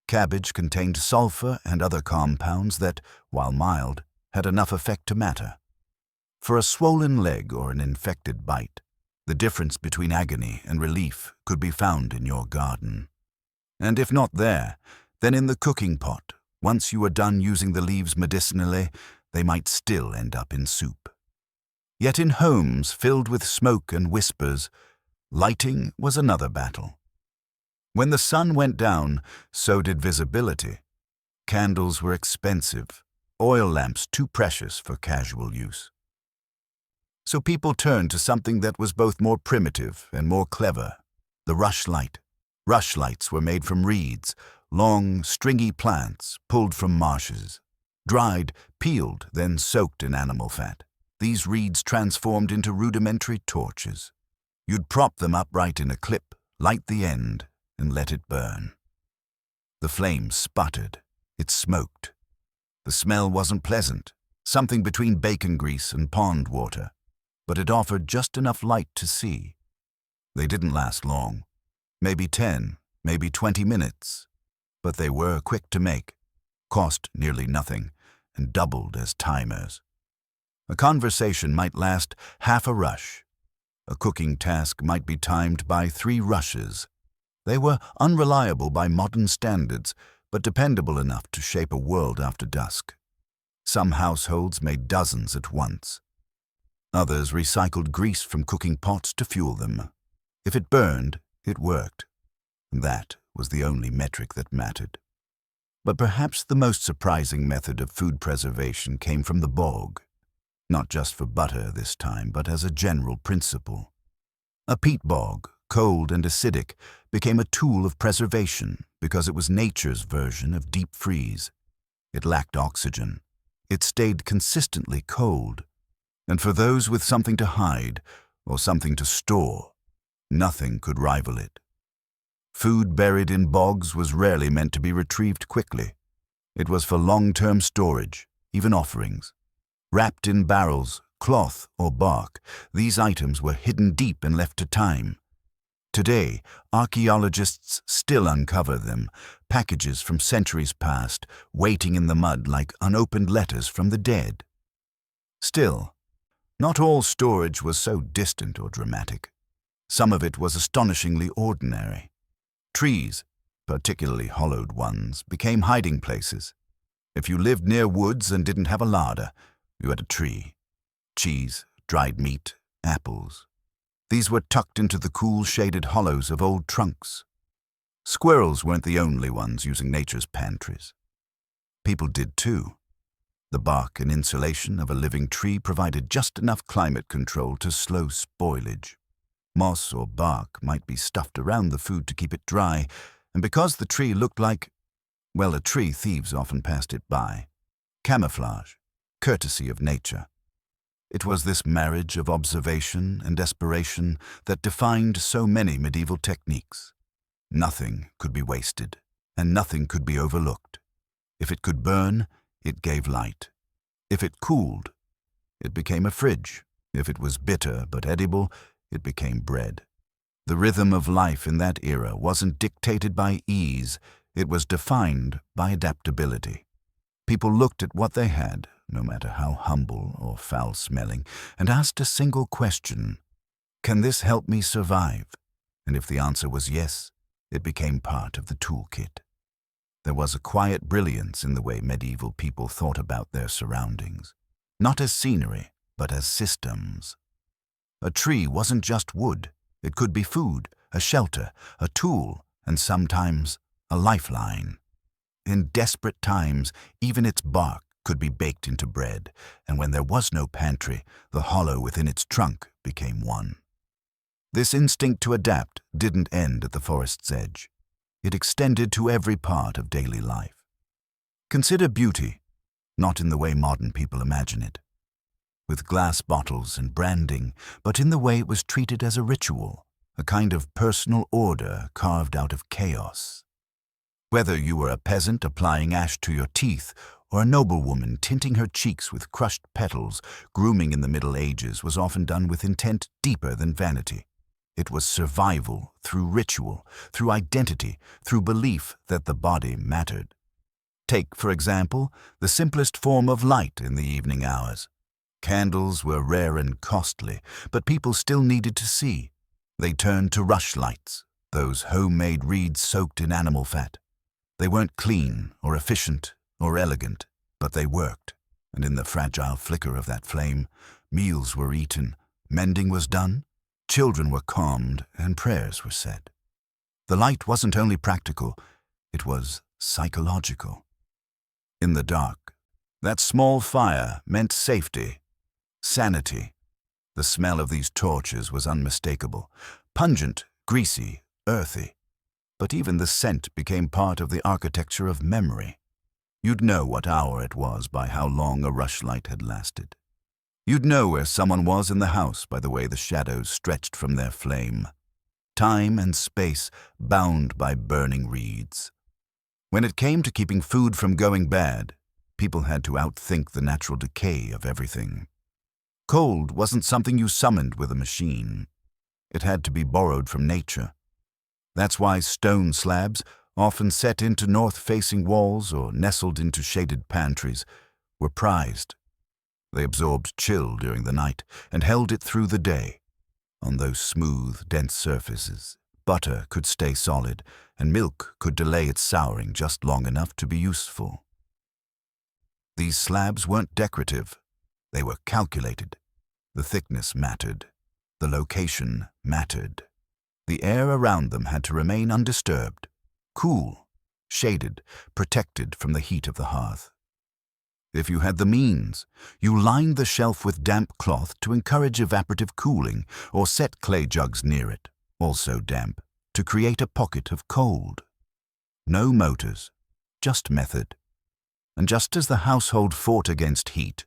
Cabbage contained sulfur and other compounds that, while mild, had enough effect to matter. For a swollen leg or an infected bite, the difference between agony and relief could be found in your garden. And if not there, then in the cooking pot. Once you were done using the leaves medicinally, they might still end up in soup. Yet in homes filled with smoke and whispers, lighting was another battle. When the sun went down, so did visibility. Candles were expensive, oil lamps too precious for casual use. So people turned to something that was both more primitive and more clever: the rushlight. Rushlights were made from reeds, long, stringy plants pulled from marshes. Dried, peeled, then soaked in animal fat. These reeds transformed into rudimentary torches. You'd prop them upright in a clip, light the end, and let it burn. The flame sputtered. It smoked. The smell wasn't pleasant, something between bacon grease and pond water, but it offered just enough light to see. They didn't last long. Maybe 10, maybe 20 minutes. But they were quick to make, cost nearly nothing, and doubled as timers. A conversation might last half a rush. A cooking task might be timed by 3 rushes. They were unreliable by modern standards, but dependable enough to shape a world after dusk. Some households made dozens at once. Others recycled grease from cooking pots to fuel them. If it burned, it worked. That was the only metric that mattered. But perhaps the most surprising method of food preservation came from the bog. Not just for butter this time, but as a general principle. A peat bog, cold and acidic, became a tool of preservation because it was nature's version of deep freeze. It lacked oxygen. It stayed consistently cold. And for those with something to hide or something to store, nothing could rival it. Food buried in bogs was rarely meant to be retrieved quickly. It was for long-term storage, even offerings. Wrapped in barrels, cloth, or bark, these items were hidden deep and left to time. Today, archaeologists still uncover them, packages from centuries past, waiting in the mud like unopened letters from the dead. Still, not all storage was so distant or dramatic. Some of it was astonishingly ordinary. Trees, particularly hollowed ones, became hiding places. If you lived near woods and didn't have a larder, you had a tree. Cheese, dried meat, apples. These were tucked into the cool, shaded hollows of old trunks. Squirrels weren't the only ones using nature's pantries. People did too. The bark and insulation of a living tree provided just enough climate control to slow spoilage. Moss or bark might be stuffed around the food to keep it dry, and because the tree looked like, well, a tree, thieves often passed it by. Camouflage, courtesy of nature. It was this marriage of observation and desperation that defined so many medieval techniques. Nothing could be wasted, and nothing could be overlooked. If it could burn, it gave light. If it cooled, it became a fridge. If it was bitter but edible, it became bread. The rhythm of life in that era wasn't dictated by ease, it was defined by adaptability. People looked at what they had, no matter how humble or foul-smelling, and asked a single question: can this help me survive? And if the answer was yes, It became part of the toolkit. There was a quiet brilliance in the way medieval people thought about their surroundings, not as scenery, but as systems. A tree wasn't just wood. It could be food, a shelter, a tool, and sometimes a lifeline. In desperate times, even its bark could be baked into bread, and when there was no pantry, the hollow within its trunk became one. This instinct to adapt didn't end at the forest's edge. It extended to every part of daily life. Consider beauty, not in the way modern people imagine it, with glass bottles and branding, but in the way it was treated as a ritual, a kind of personal order carved out of chaos. Whether you were a peasant applying ash to your teeth or a noblewoman tinting her cheeks with crushed petals, grooming in the Middle Ages was often done with intent deeper than vanity. It was survival through ritual, through identity, through belief that the body mattered. Take, for example, the simplest form of light in the evening hours. Candles were rare and costly, but people still needed to see. They turned to rushlights, those homemade reeds soaked in animal fat. They weren't clean or efficient or elegant, but they worked, and in the fragile flicker of that flame, meals were eaten, mending was done, children were calmed, and prayers were said. The light wasn't only practical, it was psychological. In the dark, that small fire meant safety, sanity. The smell of these torches was unmistakable, pungent, greasy, earthy. But even the scent became part of the architecture of memory. You'd know what hour it was by how long a rushlight had lasted. You'd know where someone was in the house by the way the shadows stretched from their flame. Time and space bound by burning reeds. When it came to keeping food from going bad, people had to outthink the natural decay of everything. Cold wasn't something you summoned with a machine. It had to be borrowed from nature. That's why stone slabs, often set into north-facing walls or nestled into shaded pantries, were prized. They absorbed chill during the night and held it through the day. On those smooth, dense surfaces, butter could stay solid, and milk could delay its souring just long enough to be useful. These slabs weren't decorative. They were calculated. The thickness mattered. The location mattered. The air around them had to remain undisturbed, cool, shaded, protected from the heat of the hearth. If you had the means, you lined the shelf with damp cloth to encourage evaporative cooling or set clay jugs near it, also damp, to create a pocket of cold. No motors, just method. And just as the household fought against heat,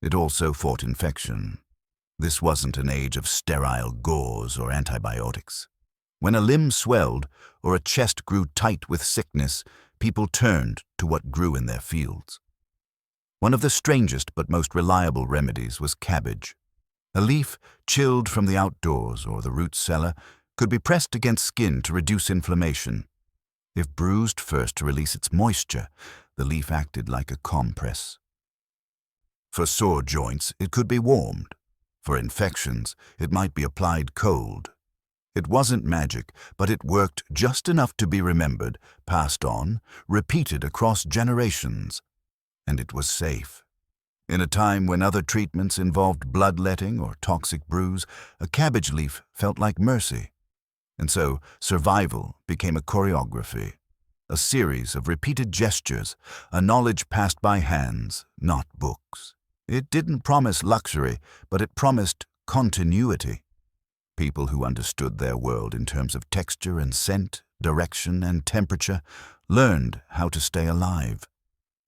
it also fought infection. This wasn't an age of sterile gauze or antibiotics. When a limb swelled or a chest grew tight with sickness, people turned to what grew in their fields. One of the strangest but most reliable remedies was cabbage. A leaf, chilled from the outdoors or the root cellar, could be pressed against skin to reduce inflammation. If bruised first to release its moisture, the leaf acted like a compress. For sore joints, it could be warmed. For infections, it might be applied cold. It wasn't magic, but it worked just enough to be remembered, passed on, repeated across generations. And it was safe. In a time when other treatments involved bloodletting or toxic brews, a cabbage leaf felt like mercy. And so survival became a choreography, a series of repeated gestures, a knowledge passed by hands, not books. It didn't promise luxury, but it promised continuity. People who understood their world in terms of texture and scent, direction and temperature, learned how to stay alive.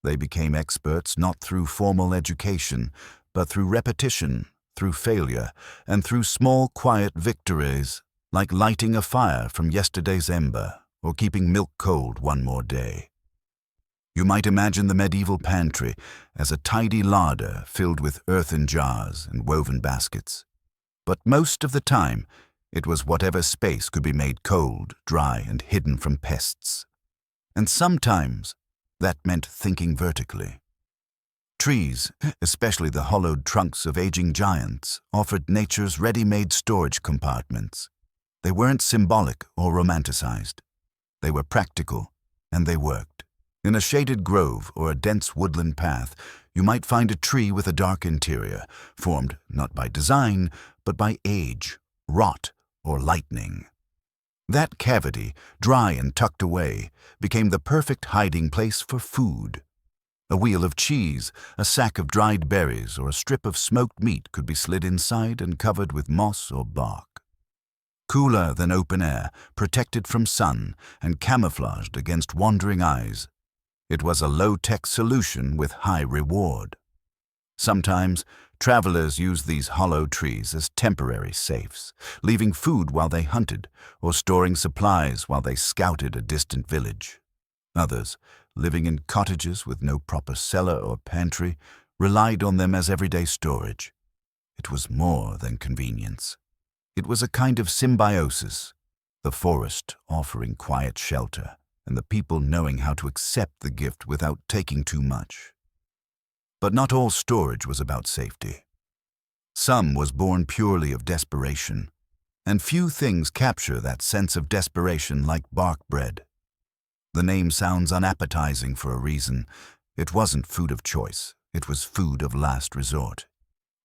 They became experts not through formal education, but through repetition, through failure, and through small, quiet victories, like lighting a fire from yesterday's ember or keeping milk cold one more day. You might imagine the medieval pantry as a tidy larder filled with earthen jars and woven baskets. But most of the time, it was whatever space could be made cold, dry, and hidden from pests. And sometimes, that meant thinking vertically. Trees, especially the hollowed trunks of aging giants, offered nature's ready-made storage compartments. They weren't symbolic or romanticized. They were practical, and they worked. In a shaded grove or a dense woodland path, you might find a tree with a dark interior, formed not by design, but by age, rot, or lightning. That cavity, dry and tucked away, became the perfect hiding place for food. A wheel of cheese, a sack of dried berries, or a strip of smoked meat could be slid inside and covered with moss or bark. Cooler than open air, protected from sun, and camouflaged against wandering eyes, it was a low-tech solution with high reward. Sometimes, travelers used these hollow trees as temporary safes, leaving food while they hunted, or storing supplies while they scouted a distant village. Others, living in cottages with no proper cellar or pantry, relied on them as everyday storage. It was more than convenience. It was a kind of symbiosis, the forest offering quiet shelter, and the people knowing how to accept the gift without taking too much. But not all storage was about safety. Some was born purely of desperation, and few things capture that sense of desperation like bark bread. The name sounds unappetizing for a reason. It wasn't food of choice, it was food of last resort.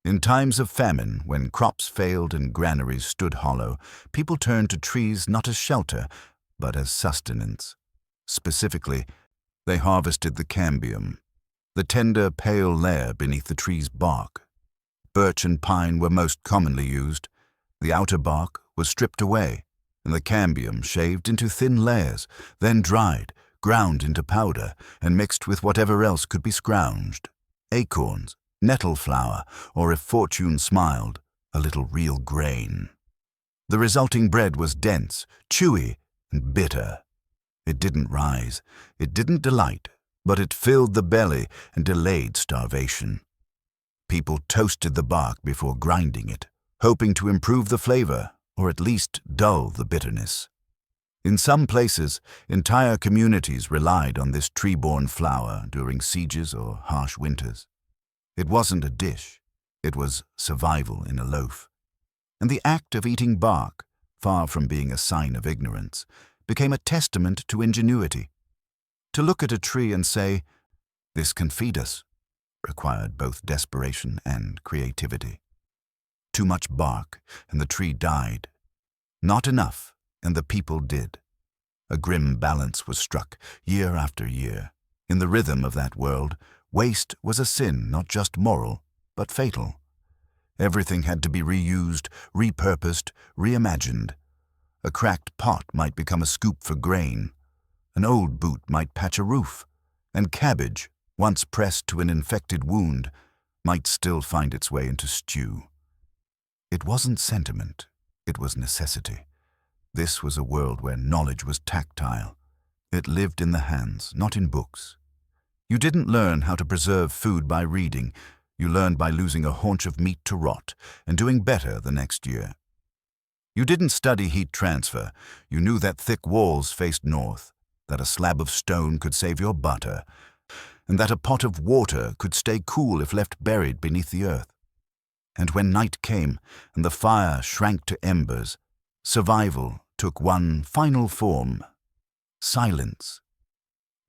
In times of famine, when crops failed and granaries stood hollow, people turned to trees not as shelter, but as sustenance. Specifically, they harvested the cambium, the tender, pale layer beneath the tree's bark. Birch and pine were most commonly used. The outer bark was stripped away, and the cambium shaved into thin layers, then dried, ground into powder, and mixed with whatever else could be scrounged. Acorns, nettle flour, or if fortune smiled, a little real grain. The resulting bread was dense, chewy, and bitter. It didn't rise, it didn't delight, but it filled the belly and delayed starvation. People toasted the bark before grinding it, hoping to improve the flavor, or at least dull the bitterness. In some places, entire communities relied on this tree-borne flour during sieges or harsh winters. It wasn't a dish, it was survival in a loaf. And the act of eating bark, far from being a sign of ignorance, became a testament to ingenuity. To look at a tree and say, "This can feed us," required both desperation and creativity. Too much bark, and the tree died. Not enough, and the people did. A grim balance was struck, year after year. In the rhythm of that world, waste was a sin not just moral, but fatal. Everything had to be reused, repurposed, reimagined. A cracked pot might become a scoop for grain. An old boot might patch a roof. And cabbage, once pressed to an infected wound, might still find its way into stew. It wasn't sentiment, it was necessity. This was a world where knowledge was tactile. It lived in the hands, not in books. You didn't learn how to preserve food by reading. You learned by losing a haunch of meat to rot and doing better the next year. You didn't study heat transfer. You knew that thick walls faced north, that a slab of stone could save your butter, and that a pot of water could stay cool if left buried beneath the earth. And when night came and the fire shrank to embers, survival took one final form: silence.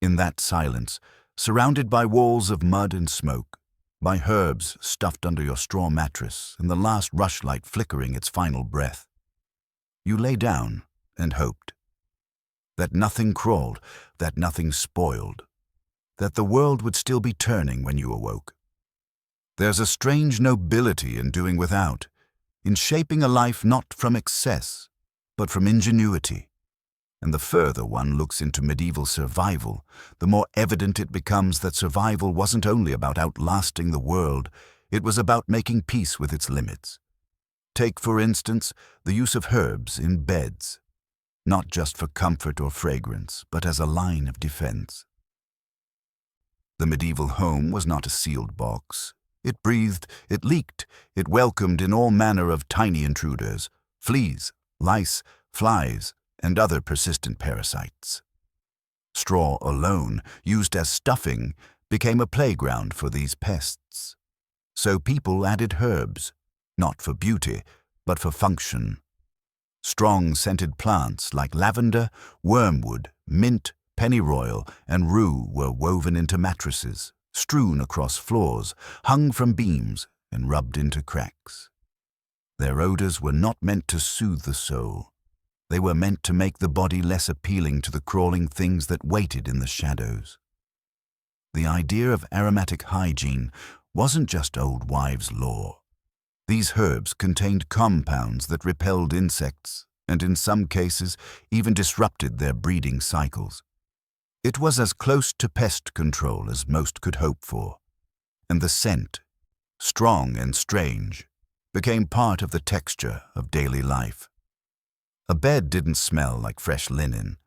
In that silence, surrounded by walls of mud and smoke, by herbs stuffed under your straw mattress and the last rushlight flickering its final breath, you lay down and hoped. That nothing crawled, that nothing spoiled, that the world would still be turning when you awoke. There's a strange nobility in doing without, in shaping a life not from excess, but from ingenuity. And the further one looks into medieval survival, the more evident it becomes that survival wasn't only about outlasting the world, it was about making peace with its limits. Take, for instance, the use of herbs in beds, not just for comfort or fragrance, but as a line of defense. The medieval home was not a sealed box. It breathed, it leaked, it welcomed in all manner of tiny intruders, fleas, lice, flies, and other persistent parasites. Straw alone, used as stuffing, became a playground for these pests. So people added herbs, not for beauty, but for function. Strong scented plants like lavender, wormwood, mint, pennyroyal, and rue were woven into mattresses, strewn across floors, hung from beams, and rubbed into cracks. Their odors were not meant to soothe the soul. They were meant to make the body less appealing to the crawling things that waited in the shadows. The idea of aromatic hygiene wasn't just old wives' lore. These herbs contained compounds that repelled insects and in some cases even disrupted their breeding cycles. It was as close to pest control as most could hope for, and the scent, strong and strange, became part of the texture of daily life. A bed didn't smell like fresh linen.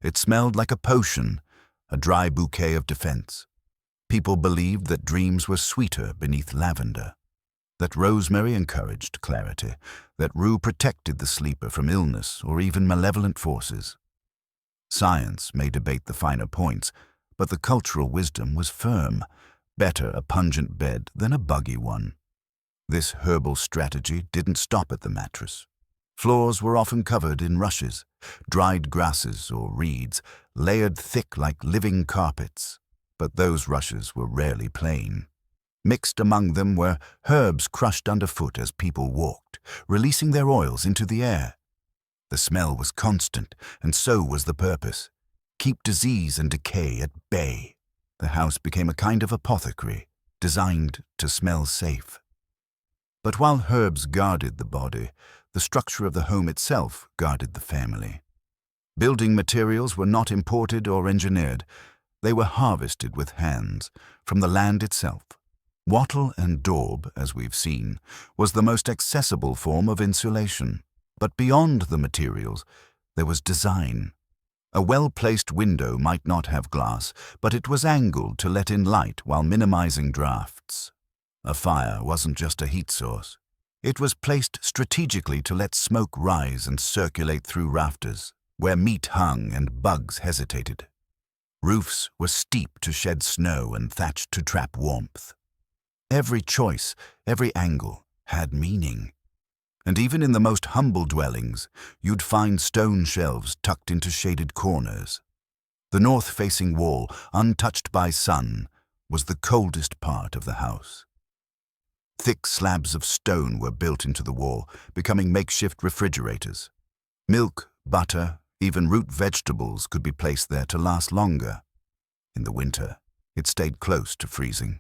It smelled like a potion, a dry bouquet of defense. People believed that dreams were sweeter beneath lavender, that rosemary encouraged clarity, that rue protected the sleeper from illness or even malevolent forces. Science may debate the finer points, but the cultural wisdom was firm. Better a pungent bed than a buggy one. This herbal strategy didn't stop at the mattress. Floors were often covered in rushes, dried grasses or reeds, layered thick like living carpets. But those rushes were rarely plain. Mixed among them were herbs crushed underfoot as people walked, releasing their oils into the air. The smell was constant, and so was the purpose. Keep disease and decay at bay. The house became a kind of apothecary, designed to smell safe. But while herbs guarded the body, the structure of the home itself guarded the family. Building materials were not imported or engineered. They were harvested with hands from the land itself. Wattle and daub, as we've seen, was the most accessible form of insulation. But beyond the materials, there was design. A well-placed window might not have glass, but it was angled to let in light while minimizing drafts. A fire wasn't just a heat source. It was placed strategically to let smoke rise and circulate through rafters, where meat hung and bugs hesitated. Roofs were steep to shed snow and thatched to trap warmth. Every choice, every angle, had meaning. And even in the most humble dwellings, you'd find stone shelves tucked into shaded corners. The north-facing wall, untouched by sun, was the coldest part of the house. Thick slabs of stone were built into the wall, becoming makeshift refrigerators. Milk, butter, even root vegetables could be placed there to last longer. In the winter, it stayed close to freezing.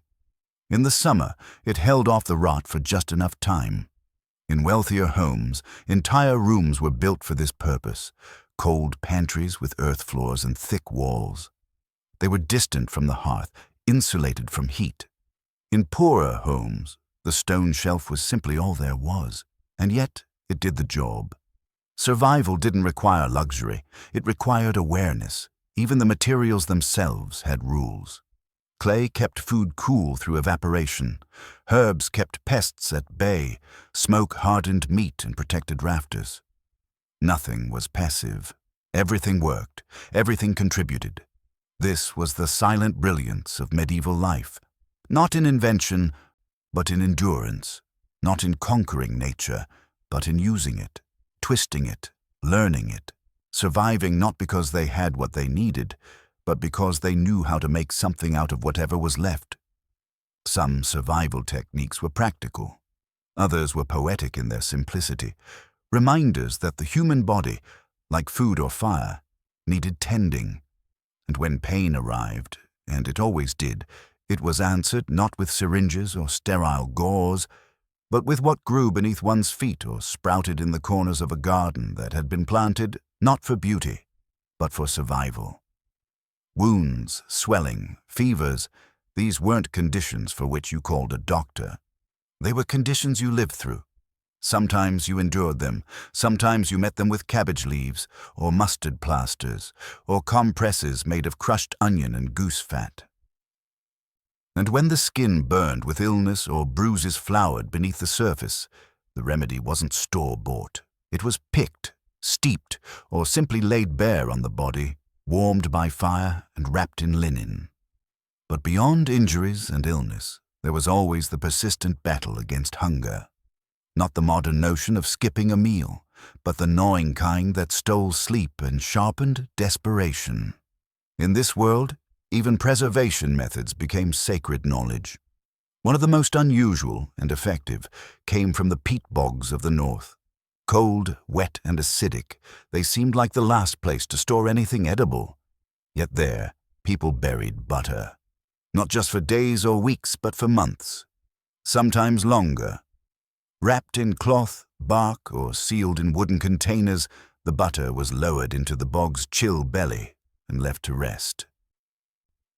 In the summer, it held off the rot for just enough time. In wealthier homes, entire rooms were built for this purpose, cold pantries with earth floors and thick walls. They were distant from the hearth, insulated from heat. In poorer homes, the stone shelf was simply all there was, and yet it did the job. Survival didn't require luxury, it required awareness. Even the materials themselves had rules. Clay kept food cool through evaporation. Herbs kept pests at bay. Smoke hardened meat and protected rafters. Nothing was passive. Everything worked. Everything contributed. This was the silent brilliance of medieval life. Not in invention, but in endurance. Not in conquering nature, but in using it, twisting it, learning it, surviving not because they had what they needed, but because they knew how to make something out of whatever was left. Some survival techniques were practical. Others were poetic in their simplicity, reminders that the human body, like food or fire, needed tending. And when pain arrived, and it always did, it was answered not with syringes or sterile gauze, but with what grew beneath one's feet or sprouted in the corners of a garden that had been planted not for beauty, but for survival. Wounds, swelling, fevers, these weren't conditions for which you called a doctor. They were conditions you lived through. Sometimes you endured them, sometimes you met them with cabbage leaves, or mustard plasters, or compresses made of crushed onion and goose fat. And when the skin burned with illness or bruises flowered beneath the surface, the remedy wasn't store-bought. It was picked, steeped, or simply laid bare on the body, warmed by fire and wrapped in linen. But beyond injuries and illness, there was always the persistent battle against hunger. Not the modern notion of skipping a meal, but the gnawing kind that stole sleep and sharpened desperation. In this world, even preservation methods became sacred knowledge. One of the most unusual and effective came from the peat bogs of the north. Cold, wet, and acidic, they seemed like the last place to store anything edible. Yet there, people buried butter. Not just for days or weeks, but for months. Sometimes longer. Wrapped in cloth, bark, or sealed in wooden containers, the butter was lowered into the bog's chill belly and left to rest.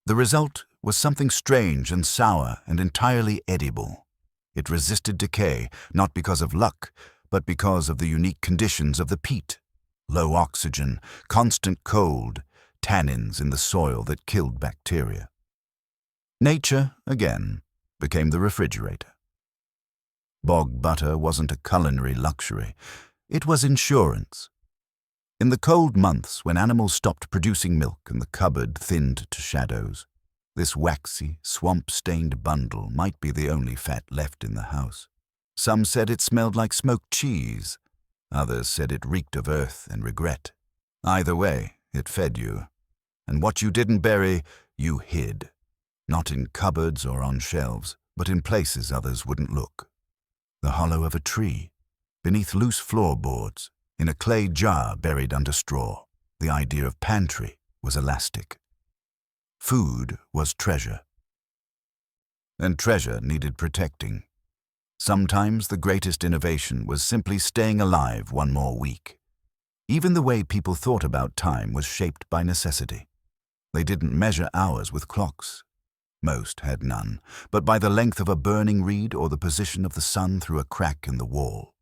The result was something strange and sour and entirely edible. It resisted decay, not because of luck, but because of the unique conditions of the peat. Low oxygen, constant cold, tannins in the soil that killed bacteria. Nature, again, became the refrigerator. Bog butter wasn't a culinary luxury. It was insurance. In the cold months when animals stopped producing milk and the cupboard thinned to shadows, this waxy, swamp-stained bundle might be the only fat left in the house. Some said it smelled like smoked cheese. Others said it reeked of earth and regret. Either way, it fed you. And what you didn't bury, you hid. Not in cupboards or on shelves, but in places others wouldn't look. The hollow of a tree, beneath loose floorboards, in a clay jar buried under straw. The idea of pantry was elastic. Food was treasure. And treasure needed protecting. Sometimes the greatest innovation was simply staying alive one more week. Even the way people thought about time was shaped by necessity. They didn't measure hours with clocks. Most had none, but by the length of a burning reed or the position of the sun through a crack in the wall.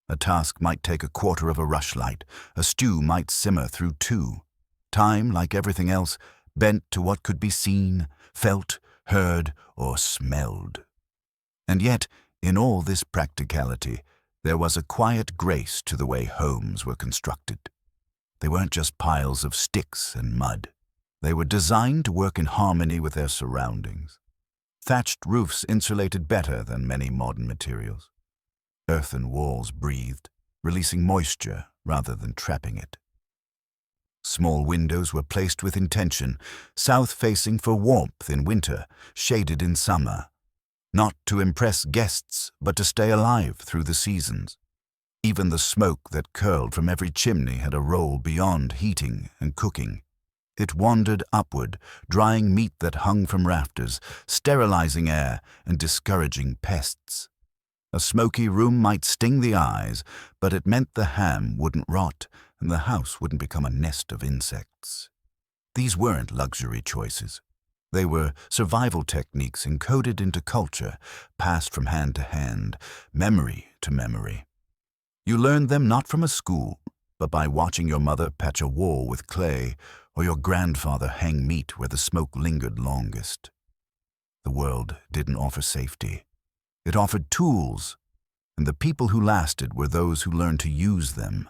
A task might take a quarter of a rushlight. A stew might simmer through 2. Time, like everything else, bent to what could be seen, felt, heard, or smelled. And yet, in all this practicality, there was a quiet grace to the way homes were constructed. They weren't just piles of sticks and mud. They were designed to work in harmony with their surroundings. Thatched roofs insulated better than many modern materials. Earthen walls breathed, releasing moisture rather than trapping it. Small windows were placed with intention, south-facing for warmth in winter, shaded in summer. Not to impress guests, but to stay alive through the seasons. Even the smoke that curled from every chimney had a role beyond heating and cooking. It wandered upward, drying meat that hung from rafters, sterilizing air and discouraging pests. A smoky room might sting the eyes, but it meant the ham wouldn't rot and the house wouldn't become a nest of insects. These weren't luxury choices. They were survival techniques encoded into culture, passed from hand to hand, memory to memory. You learned them not from a school, but by watching your mother patch a wall with clay or your grandfather hang meat where the smoke lingered longest. The world didn't offer safety. It offered tools, and the people who lasted were those who learned to use them.